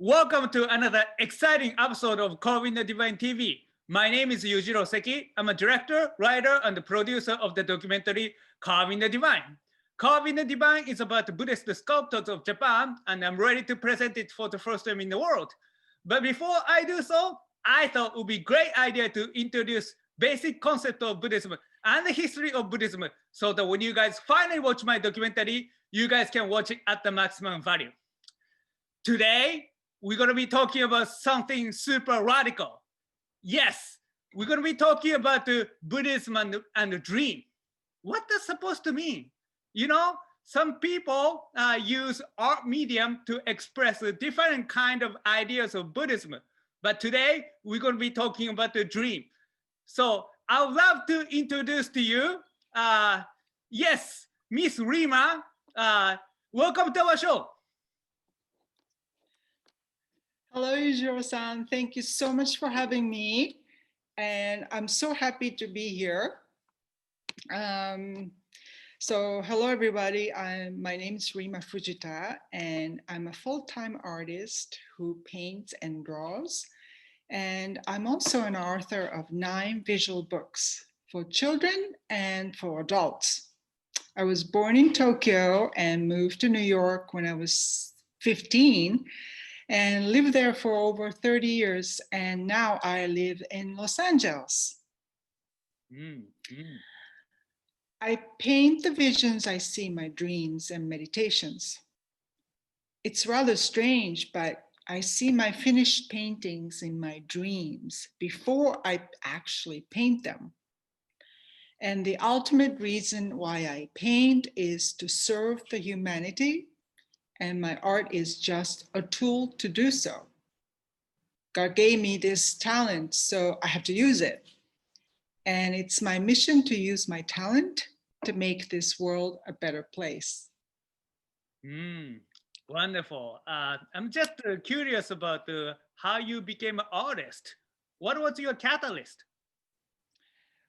Welcome to another exciting episode of Carving the Divine TV. My name is Yujiro Seki. I'm a director, writer, and producer of the documentary Carving the Divine. Carving the Divine is about the Buddhist sculptors of Japan, and I'm ready to present it for the first time in the world. But before I do so, I thought it would be a great idea to introduce basic concept of Buddhism and the history of Buddhism so that when you guys finally watch my documentary, you guys can watch it at the maximum value. Today, we're going to be talking about something super radical. Yes, we're going to be talking about the Buddhism and the dream. What that's supposed to mean? You know, some people use art medium to express a different kind of ideas of Buddhism. But today, we're going to be talking about the dream. So I would love to introduce to you, yes, Miss Rima. Welcome to our show. Hello, Yujiro-san. Thank you so much for having me. And I'm so happy to be here. So hello, everybody. My name is Rima Fujita, and I'm a full-time artist who paints and draws. And I'm also an author of 9 visual books for children and for adults. I was born in Tokyo and moved to New York when I was 15. And lived there for over 30 years. And now I live in Los Angeles. I paint the visions I see in my dreams and meditations. It's rather strange, but I see my finished paintings in my dreams before I actually paint them. And the ultimate reason why I paint is to serve the humanity. And my art is just a tool to do so. God gave me this talent, so I have to use it. And it's my mission to use my talent to make this world a better place. Wonderful. I'm just curious about how you became an artist. What was your catalyst?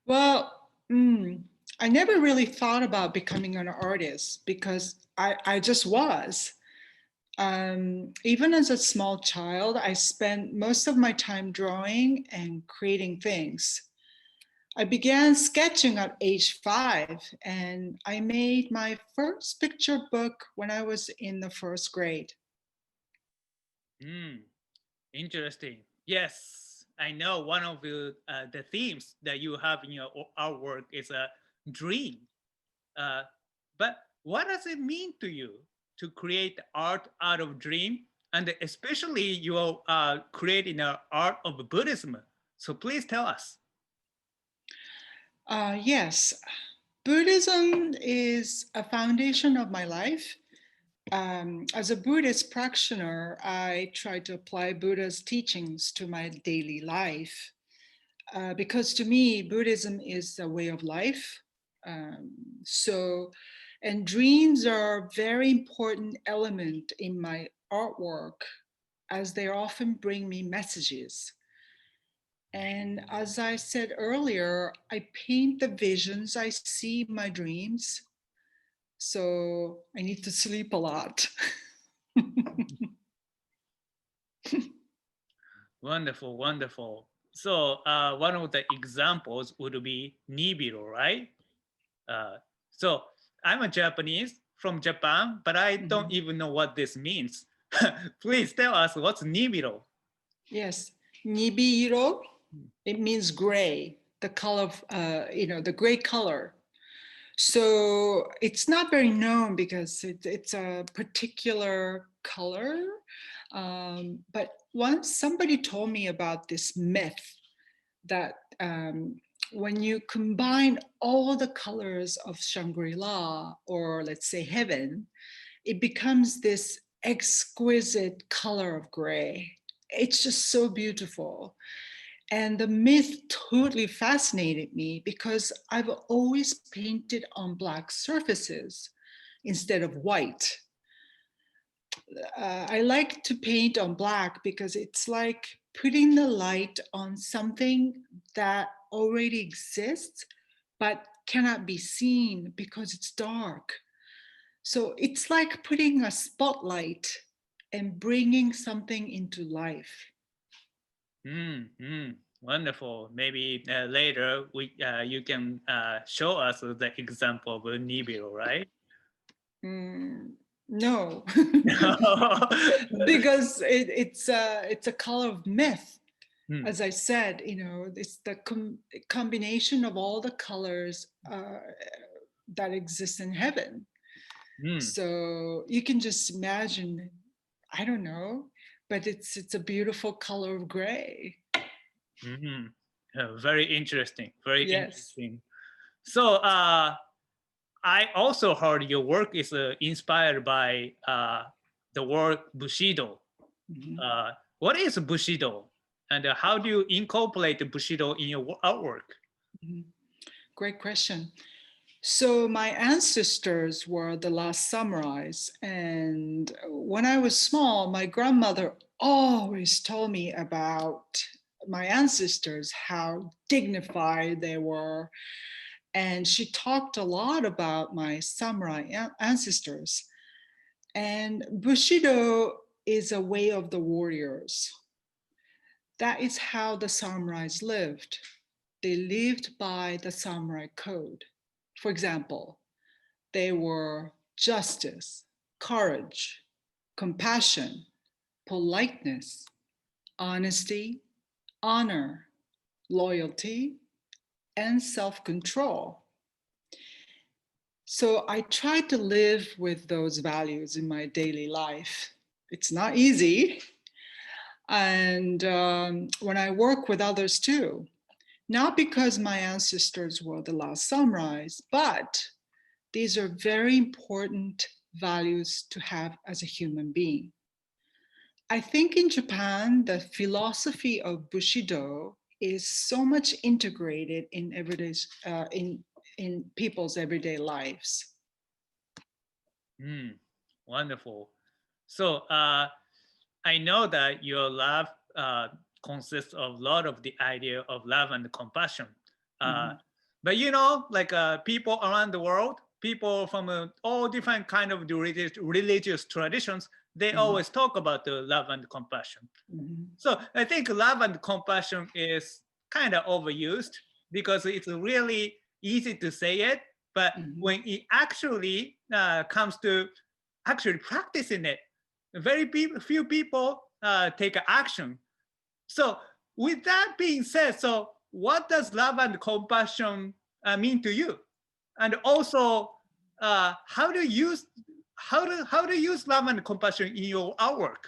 Well, I never really thought about becoming an artist because I just was. Even as a small child, I spent most of my time drawing and creating things. I began sketching at age 5, and I made my first picture book when I was in the 1st grade. Interesting. Yes, I know one of the themes that you have in your artwork is a dream. But what does it mean to you to create art out of dream, and especially you are creating an art of Buddhism? So please tell us. Yes, Buddhism is a foundation of my life. As a Buddhist practitioner, I try to apply Buddha's teachings to my daily life. Because to me, Buddhism is a way of life. And dreams are a very important element in my artwork, as they often bring me messages. And as I said earlier, I paint the visions I see in my dreams. So I need to sleep a lot. Wonderful, wonderful. So one of the examples would be Nibiru, right? So I'm a Japanese from Japan, but I don't even know what this means. Please tell us what's Nibiru. Yes, Nibiru, it means gray, the color of, the gray color. So it's not very known because it's a particular color. But once somebody told me about this myth that when you combine all the colors of Shangri-La, or let's say heaven, it becomes this exquisite color of gray. It's just so beautiful. And the myth totally fascinated me because I've always painted on black surfaces instead of white. I like to paint on black because it's like putting the light on something that already exists, but cannot be seen because it's dark. So it's like putting a spotlight and bringing something into life. Wonderful. Maybe later you can show us the example of Nibiru, right? No, because it's a color of myth. As I said, it's the combination of all the colors that exist in heaven. So you can just imagine, I don't know, but it's a beautiful color of gray. Very interesting. Very Yes. interesting. So I also heard your work is inspired by the word Bushido. What is Bushido? And how do you incorporate Bushido in your artwork? Great question. So my ancestors were the last samurais. And when I was small, my grandmother always told me about my ancestors, how dignified they were. And she talked a lot about my samurai ancestors. And Bushido is a way of the warriors. That is how the samurais lived. They lived by the samurai code. For example, they were justice, courage, compassion, politeness, honesty, honor, loyalty, and self-control. So I try to live with those values in my daily life. It's not easy. And when I work with others too, not because my ancestors were the last samurais, but these are very important values to have as a human being. I think in Japan, the philosophy of Bushido is so much integrated in in people's everyday lives. Wonderful. So I know that your love consists of a lot of the idea of love and compassion. But like people around the world, people from all different kind of religious traditions, they always talk about the love and compassion. So I think love and compassion is kind of overused because it's really easy to say it, but when it actually comes to actually practicing it, very few people take action. So with that being said, so what does love and compassion mean to you? And also, how do you use love and compassion in your artwork?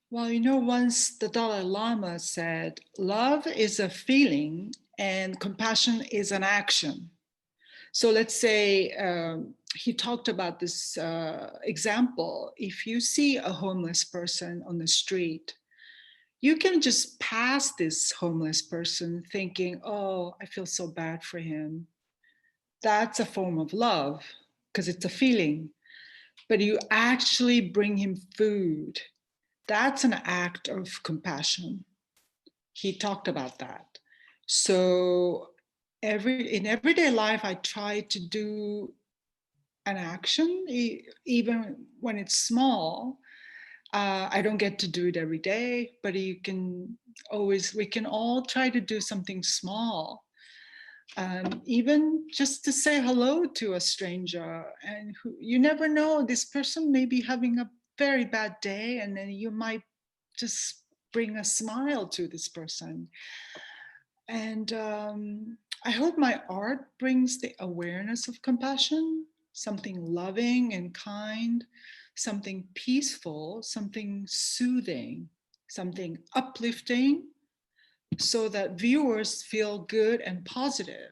Well, once the Dalai Lama said, love is a feeling and compassion is an action. So let's say he talked about this example. If you see a homeless person on the street, you can just pass this homeless person thinking, oh, I feel so bad for him. That's a form of love because it's a feeling. But you actually bring him food. That's an act of compassion. He talked about that. So in everyday life, I try to do an action, even when it's small. I don't get to do it every day, but we can all try to do something small. Even just to say hello to a stranger, and you never know, this person may be having a very bad day, and then you might just bring a smile to this person. And I hope my art brings the awareness of compassion, something loving and kind, something peaceful, something soothing, something uplifting, so that viewers feel good and positive.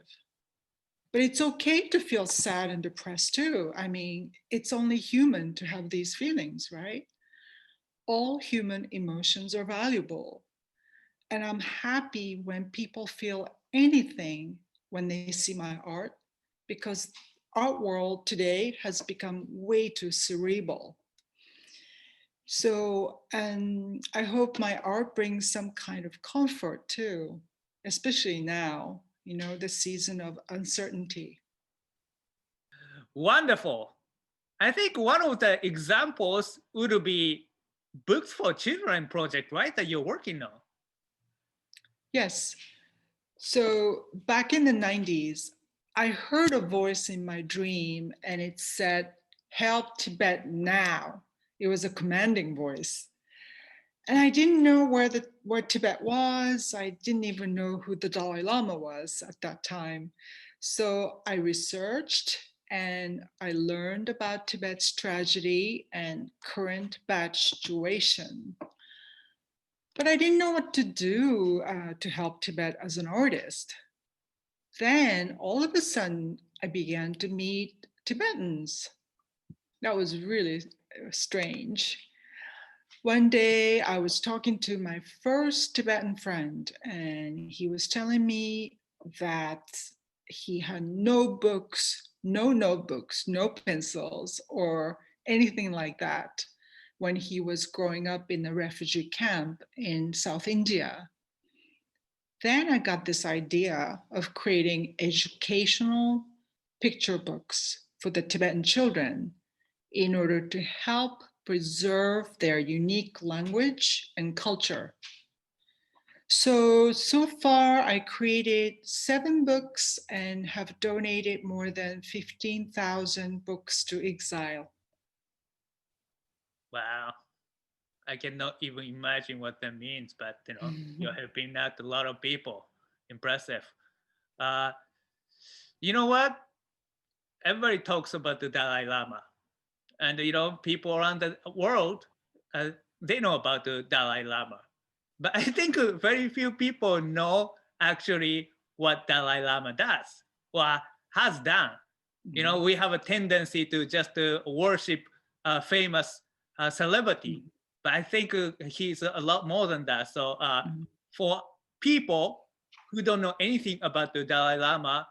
But it's okay to feel sad and depressed too. I mean, it's only human to have these feelings, right? All human emotions are valuable. And I'm happy when people feel anything when they see my art, because art world today has become way too cerebral. So, and I hope my art brings some kind of comfort too, especially now, the season of uncertainty. Wonderful. I think one of the examples would be Books for Children project, right? That you're working on. Yes. So back in the 90s, I heard a voice in my dream and it said, "Help Tibet now." It was a commanding voice. And I didn't know where Tibet was. I didn't even know who the Dalai Lama was at that time. So I researched and I learned about Tibet's tragedy and current bad situation. But I didn't know what to do to help Tibet as an artist. Then all of a sudden, I began to meet Tibetans. That was really strange. One day I was talking to my first Tibetan friend, and he was telling me that he had no books, no notebooks, no pencils, or anything like that when he was growing up in a refugee camp in South India. Then I got this idea of creating educational picture books for the Tibetan children in order to help preserve their unique language and culture. So far, I created 7 books and have donated more than 15,000 books to exile. Wow. I cannot even imagine what that means, but you're helping out a lot of people. Impressive. Uh, you know what? Everybody talks about the Dalai Lama, and people around the world, they know about the Dalai Lama, but I think very few people know actually what Dalai Lama does or has done. We have a tendency to just worship a famous celebrity, but I think he's a lot more than that. So for people who don't know anything about the Dalai Lama,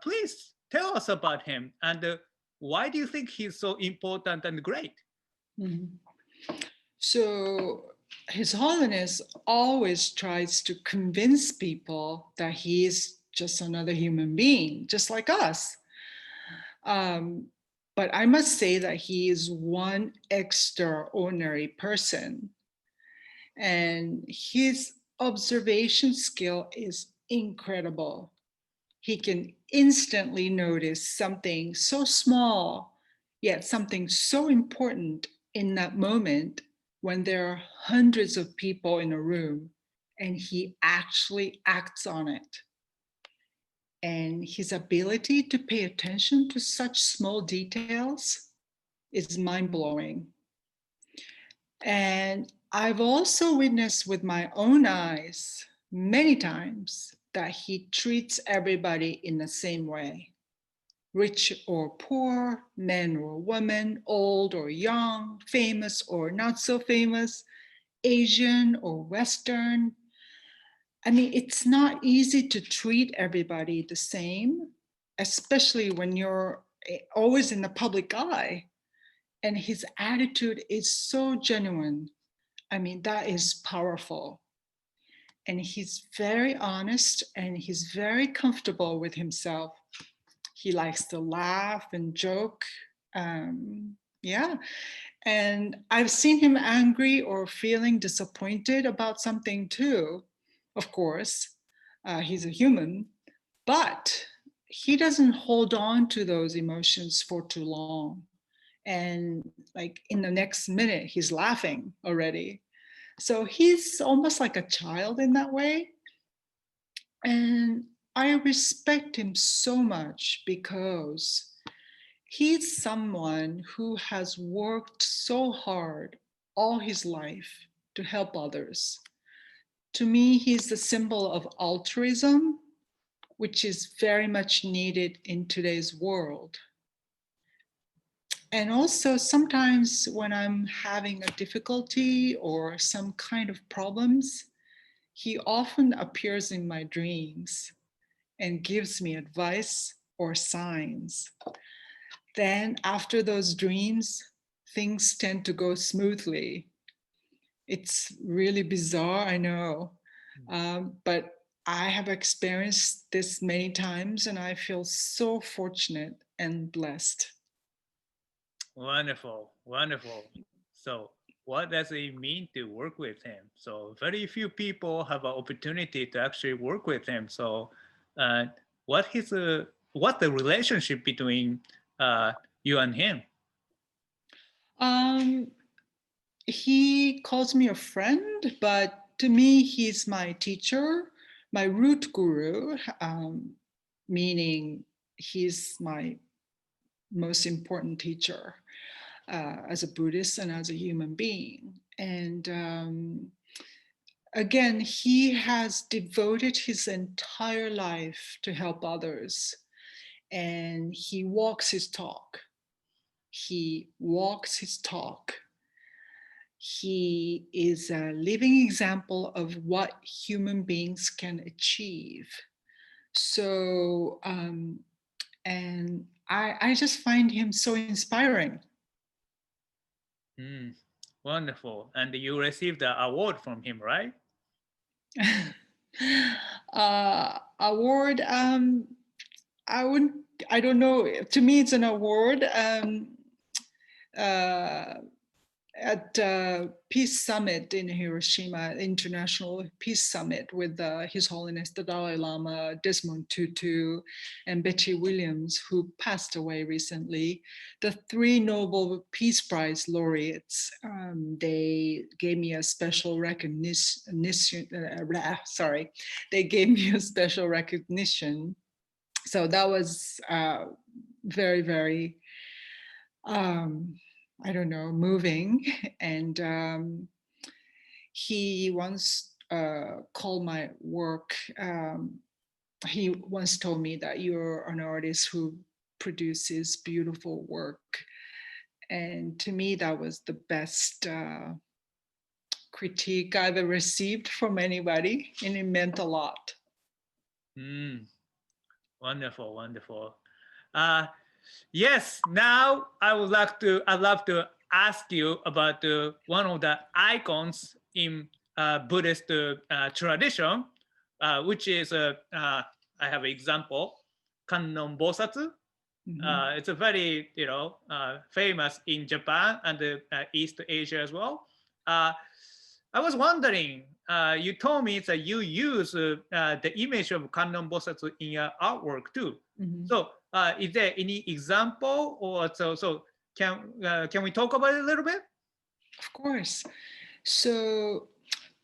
please tell us about him and why do you think he's so important and great? Mhm. So His Holiness always tries to convince people that he is just another human being, just like us. But I must say that he is one extraordinary person, and his observation skill is incredible. He can instantly notice something so small, yet something so important in that moment when there are hundreds of people in a room, and he actually acts on it. And his ability to pay attention to such small details is mind blowing. And I've also witnessed with my own eyes many times that he treats everybody in the same way, rich or poor, men or women, old or young, famous or not so famous, Asian or Western. I mean, it's not easy to treat everybody the same, especially when you're always in the public eye. And his attitude is so genuine. I mean, that is powerful. And he's very honest and he's very comfortable with himself. He likes to laugh and joke. Yeah. And I've seen him angry or feeling disappointed about something too, of course. He's a human, but he doesn't hold on to those emotions for too long. And like in the next minute, he's laughing already. So he's almost like a child in that way. And I respect him so much because he's someone who has worked so hard all his life to help others. To me, he's the symbol of altruism, which is very much needed in today's world. And also, sometimes when I'm having a difficulty or some kind of problems, he often appears in my dreams and gives me advice or signs. Then, after those dreams, things tend to go smoothly. It's really bizarre, I know, but I have experienced this many times and I feel so fortunate and blessed. Wonderful, wonderful. So, what does it mean to work with him? So, very few people have an opportunity to actually work with him. So, uh, what's the relationship between you and him? Um, he calls me a friend, but to me, he's my teacher, my root guru, meaning he's my most important teacher as a Buddhist and as a human being. And again, he has devoted his entire life to help others, and he walks his talk. He walks his talk. He is a living example of what human beings can achieve. So, and I just find him so inspiring. Mm, wonderful. And you received the award from him, right? Award, I wouldn't, I don't know. To me, it's an award. Uh, at Peace Summit in Hiroshima, International Peace Summit with His Holiness the Dalai Lama, Desmond Tutu, and Betty Williams, who passed away recently. The three Nobel Peace Prize laureates, they gave me a special recognition. They gave me a special recognition. So that was very, very I don't know, moving. And he once called my work, he once told me that you're an artist who produces beautiful work. And to me, that was the best critique I've ever received from anybody, and it meant a lot. Mm, wonderful, wonderful. Uh, yes, now I'd love to ask you about one of the icons in Buddhist tradition, which is, I have an example, Kannon Bosatsu. Mhm. It's a very, famous in Japan and East Asia as well. Uh, I was wondering, you told me that you use the image of Kannon Bosatsu in your artwork too. Mhm. So, is there any example, or so can we talk about it a little bit? Of course. So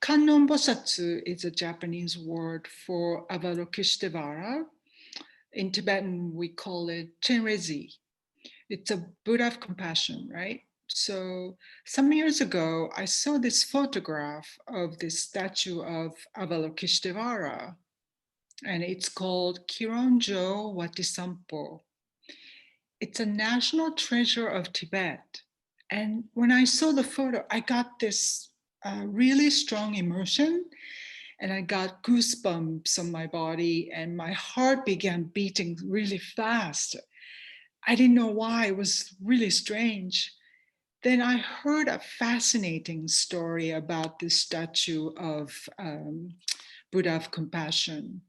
Kannon Bosatsu is a Japanese word for Avalokiteshvara. In Tibetan, we call it Chenrezi. It's a Buddha of compassion, right? So some years ago, I saw this photograph of this statue of Avalokiteshvara, and it's called Kironjo Watisampo. It's a national treasure of Tibet. And when I saw the photo, I got this really strong emotion, and I got goosebumps on my body, and my heart began beating really fast. I didn't know why. It was really strange. Then I heard a fascinating story about this statue of Buddha of compassion.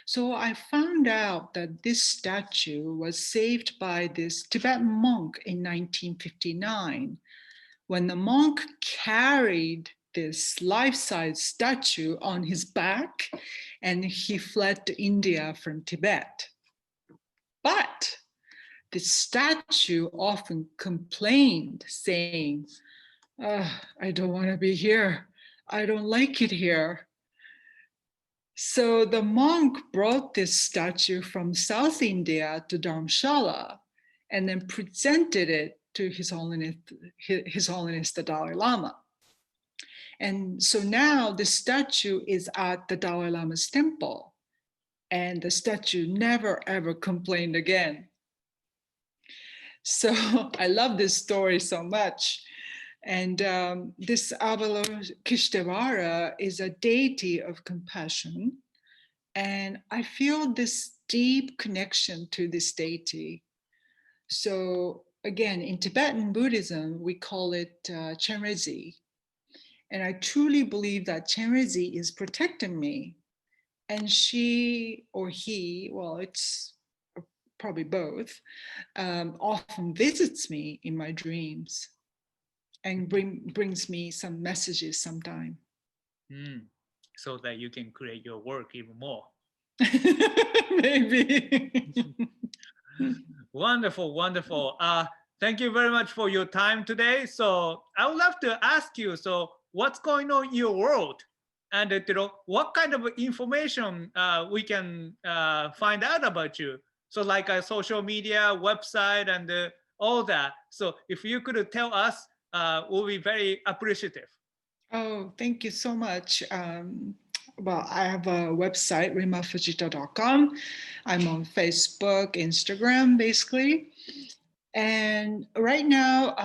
So I found out that this statue was saved by this Tibetan monk in 1959, when the monk carried this life-size statue on his back and he fled to India from Tibet. But the statue often complained, saying, I don't want to be here. I don't like it here. So the monk brought this statue from South India to Dharamshala and then presented it to His Holiness the Dalai Lama. And so now the statue is at the Dalai Lama's temple, and the statue never ever complained again. So I love this story so much. And this Avalokiteshvara is a deity of compassion. And I feel this deep connection to this deity. So again, in Tibetan Buddhism, we call it Chenrezi. And I truly believe that Chenrezi is protecting me. And she or he, well, it's probably both, often visits me in my dreams and brings me some messages sometime. So that you can create your work even more. Maybe. Wonderful, wonderful. Thank you very much for your time today. So I would love to ask you, so what's going on in your world? And what kind of information we can find out about you? So like a social media, website, and all that. So if you could tell us, we'll be very appreciative. Oh, thank you so much. Well, I have a website, rimafujita.com. I'm on Facebook, Instagram, basically. And right now,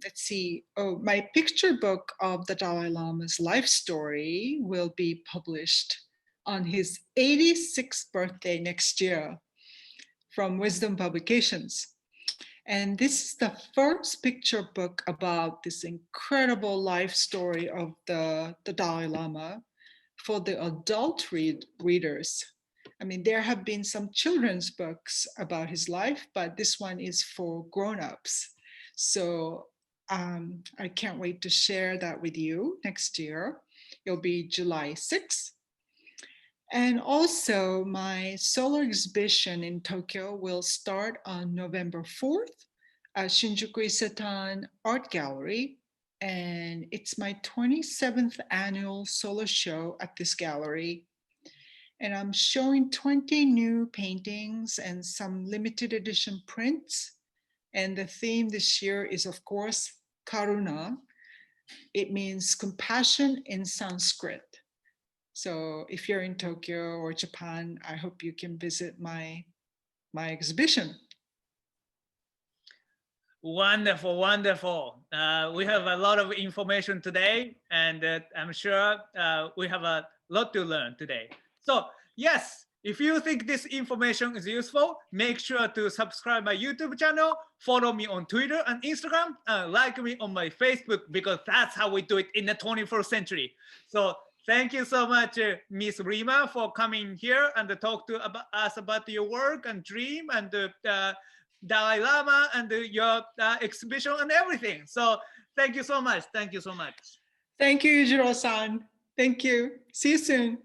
let's see. Oh, my picture book of the Dalai Lama's life story will be published on his 86th birthday next year from Wisdom Publications. And this is the first picture book about this incredible life story of the Dalai Lama for the adult readers. I mean, there have been some children's books about his life, but this one is for grown-ups. So I can't wait to share that with you next year. It'll be July 6th. And also my solo exhibition in Tokyo will start on November 4th at Shinjuku Isetan Art Gallery. And it's my 27th annual solo show at this gallery. And I'm showing 20 new paintings and some limited edition prints. And the theme this year is, of course, Karuna. It means compassion in Sanskrit. So if you're in Tokyo or Japan, I hope you can visit my exhibition. Wonderful, wonderful. We have a lot of information today, and I'm sure we have a lot to learn today. So yes, if you think this information is useful, make sure to subscribe my YouTube channel, follow me on Twitter and Instagram, and like me on my Facebook, because that's how we do it in the 21st century. So thank you so much, Miss Rima, for coming here and to talk to us about your work and dream and Dalai Lama and your exhibition and everything. So thank you so much. Thank you so much. Thank you, Yujiro-san. Thank you. See you soon.